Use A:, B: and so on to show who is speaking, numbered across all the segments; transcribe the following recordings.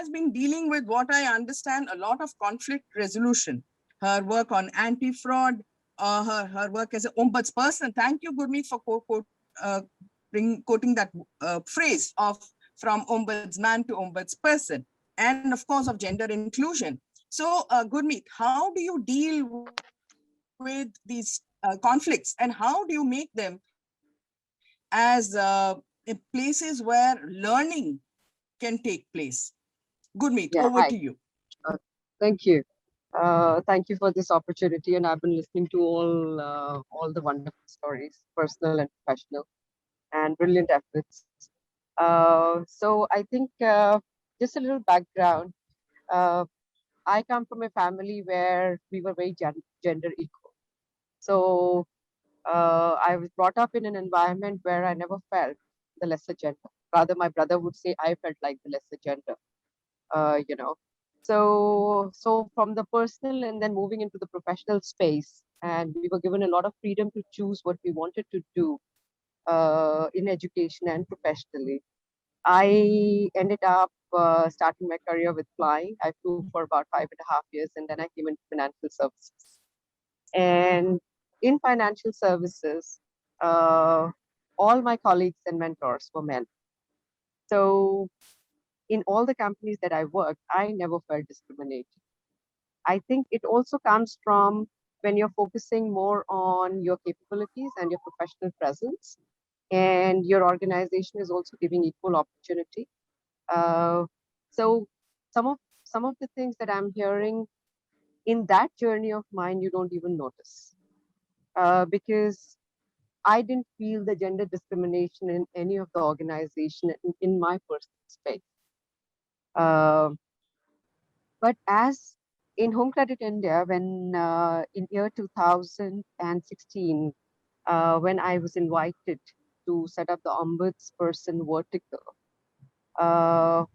A: has been dealing with what I understand a lot of conflict resolution. Her work on anti-fraud, her work as an ombudsperson. Thank you, Gurmeet, for quoting that phrase of from ombudsman to ombudsperson, and of course of gender inclusion. So, Gurmeet, how do you deal with these conflicts, and how do you make them as places where learning can take place? Gurmeet,
B: Yeah,
A: over
B: hi.
A: to you.
B: Uh, Thank you. Thank you for this opportunity, and I've been listening to all the wonderful stories, personal and professional, and brilliant efforts. So I think just a little background. Uh, I come from a family where we were very gender equal. So I was brought up in an environment where I never felt the lesser gender. Rather, my brother would say I felt like the lesser gender. You know, so from the personal and then moving into the professional space, and we were given a lot of freedom to choose what we wanted to do in education and professionally. I ended up starting my career with flying. I flew for about 5.5 years, and then I came into financial services. And in financial services, uh, all my colleagues and mentors were men. So in all the companies that I worked, I never felt discriminated. I think it also comes from when you're focusing more on your capabilities and your professional presence, and your organization is also giving equal opportunity. Uh, so some of the things that I'm hearing in that journey of mine, you don't even notice because I didn't feel the gender discrimination in any of the organization in my personal space. Uh, but as in Home Credit India, when in year 2016, when I was invited to set up the ombudsperson vertical,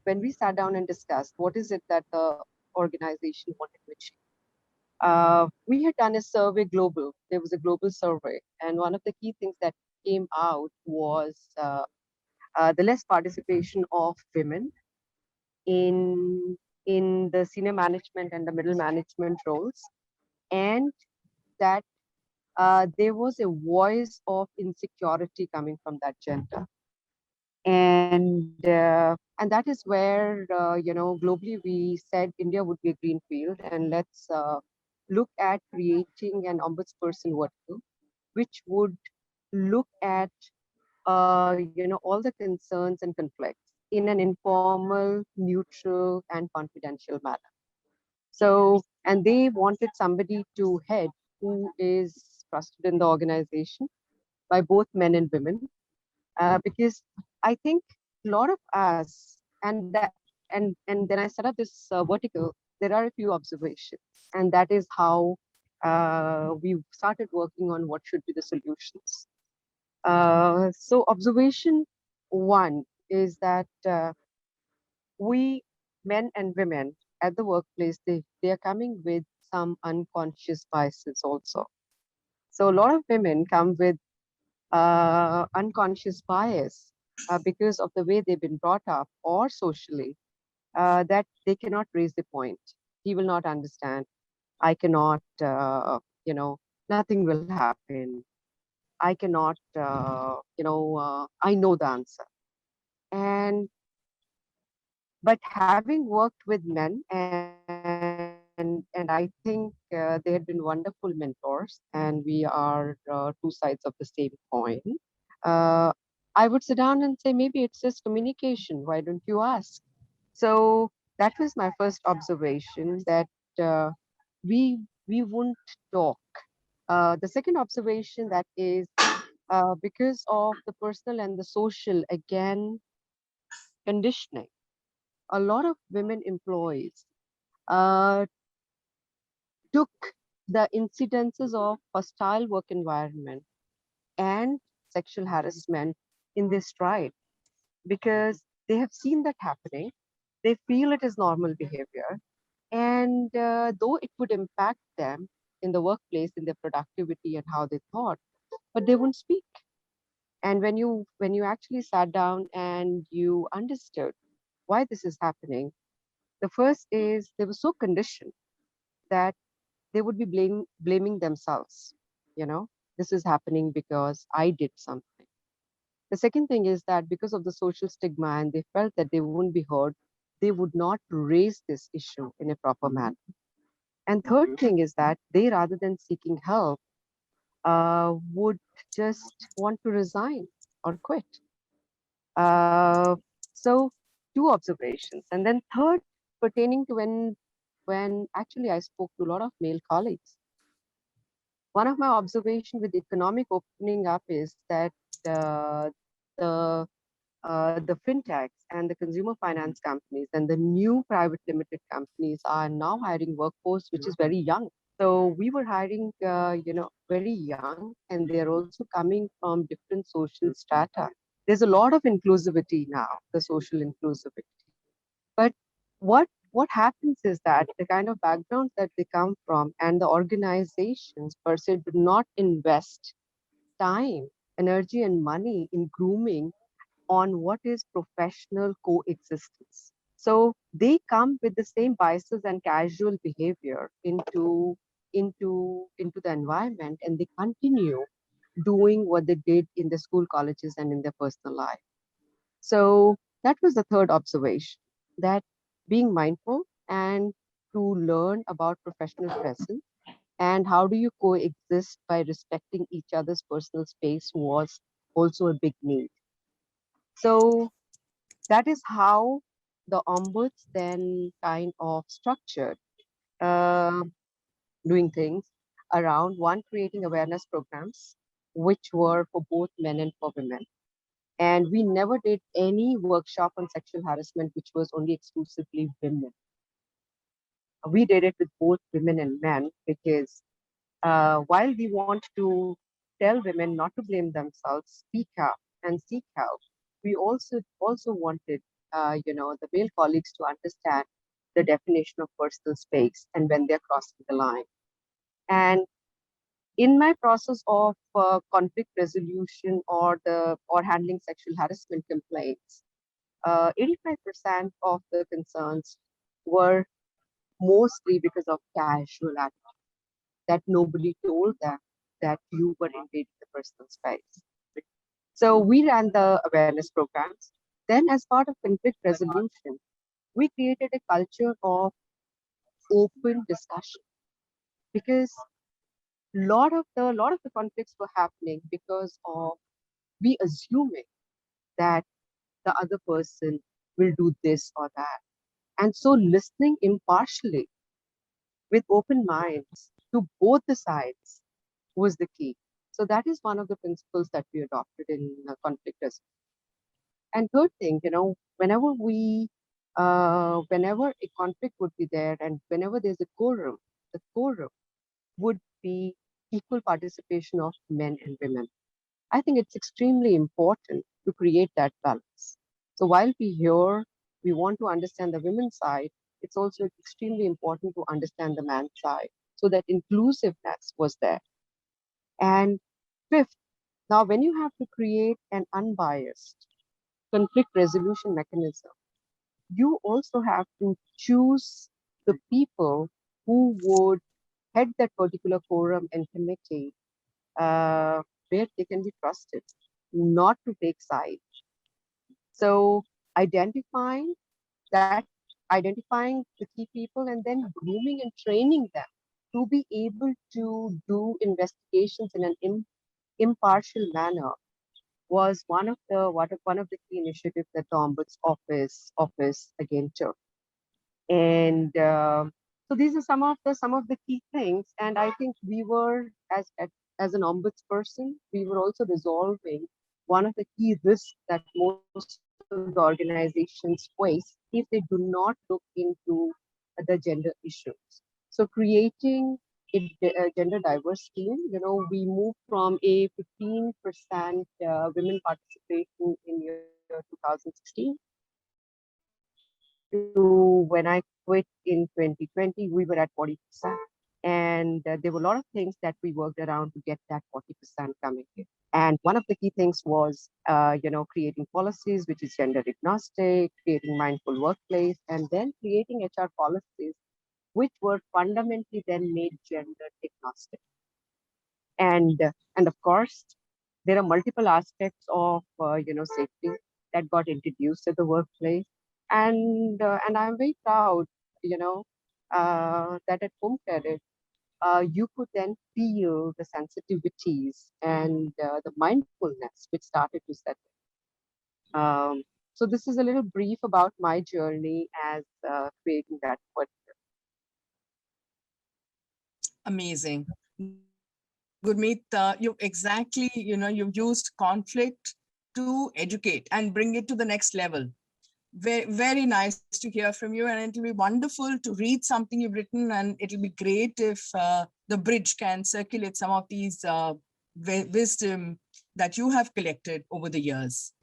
B: when we sat down and discussed what is it that the organization wanted to achieve, we had done a survey global. There was a global survey, and one of the key things that came out was the less participation of women in the senior management and the middle management roles, and that there was a voice of insecurity coming from that gender. And that is where globally we said India would be a green field, and let's look at creating an ombudsperson vertical, which would look at all the concerns and conflicts in an informal, neutral, and confidential manner. So, and they wanted somebody to head who is trusted in the organization by both men and women, because I think a lot of us, and then I set up this vertical. There are a few observations, and that is how we started working on what should be the solutions. So observation one is that we, men and women at the workplace, they are coming with some unconscious biases also. So a lot of women come with unconscious bias because of the way they've been brought up or socially, that they cannot raise the point. He will not understand. I cannot, nothing will happen. I cannot, I know the answer. And but having worked with men, and I think they had been wonderful mentors, and we are two sides of the same coin. uh, I would sit down and say, maybe it's just communication. Why don't you ask? So that was my first observation, that uh, we won't talk. The second observation, that is because of the personal and the social, again, conditioning. A lot of women employees uh, took the incidences of hostile work environment and sexual harassment in their stride, because they have seen that happening. They feel it is normal behavior. And though it would impact them in the workplace, in their productivity and how they thought, but they wouldn't speak. And when you actually sat down and you understood why this is happening, The first is they were so conditioned that they would be blaming themselves. You know, this is happening because I did something. The second thing is that because of the social stigma and they felt that they wouldn't be heard, they would not raise this issue in a proper manner. And third thing is that they, rather than seeking help, would just want to resign or quit. So two observations. And then third, pertaining to when actually I spoke to a lot of male colleagues. One of my observations with economic opening up is that uh, the the fintechs and the consumer finance companies and the new private limited companies are now hiring workforce which is very young. So we were hiring, very young, and they're also coming from different social strata. There's a lot of inclusivity now, the social inclusivity. But what happens is that the kind of backgrounds that they come from and the organizations per se do not invest time, energy, and money in grooming on what is professional coexistence. So they come with the same biases and casual behavior into the environment, and they continue doing what they did in the school, colleges, and in their personal life. So that was the third observation, that being mindful and to learn about professional presence and how do you coexist by respecting each other's personal space was also a big need. So that is how the ombuds then kind of structured uh, doing things around one, creating awareness programs which were for both men and for women. And we never did any workshop on sexual harassment which was only exclusively women. We did it with both women and men because while we want to tell women not to blame themselves, speak up and seek help, we also wanted the male colleagues to understand the definition of personal space and when they're crossing the line. And in my process of conflict resolution or handling sexual harassment complaints, 85% of the concerns were mostly because of casual attitude, that nobody told them that you were invading the personal space. So we ran the awareness programs. Then, as part of conflict resolution, we created a culture of open discussion because a lot of the conflicts were happening because of we assuming that the other person will do this or that. And so listening impartially with open minds to both the sides was the key. So that is one of the principles that we adopted in conflict resolution. And third thing, whenever a conflict would be there and whenever there's a quorum, the quorum would be equal participation of men and women. I think it's extremely important to create that balance. So while we want to understand the women's side, it's also extremely important to understand the man's side so that inclusiveness was there. And fifth, now when you have to create an unbiased conflict resolution mechanism, you also have to choose the people who would head that particular forum and committee where they can be trusted, not to take sides. So identifying that, identifying the key people and then grooming and training them to be able to do investigations in an impartial manner was one of the key initiatives that the Ombuds office again took. And so these are some of the key things. And I think we were as an ombudsperson, we were also resolving one of the key risks that most of the organizations face if they do not look into the gender issues. So creating a gender diverse team, we moved from a 15% women participation in year 2016 to when I quit in 2020, we were at 40%. And there were a lot of things that we worked around to get that 40% coming in. And one of the key things was, creating policies which is gender agnostic, creating mindful workplace, and then creating HR policies which were fundamentally then made gender agnostic. And of course, there are multiple aspects of safety that got introduced at the workplace, and I'm very proud, that at Home Credit, you could then feel the sensitivities and the mindfulness which started to set in. So this is a little brief about my journey as creating that word.
A: Amazing. Gurmeet, you've used conflict to educate and bring it to the next level. Very, very nice to hear from you, and it'll be wonderful to read something you've written, and it'll be great if the bridge can circulate some of these wisdom that you have collected over the years.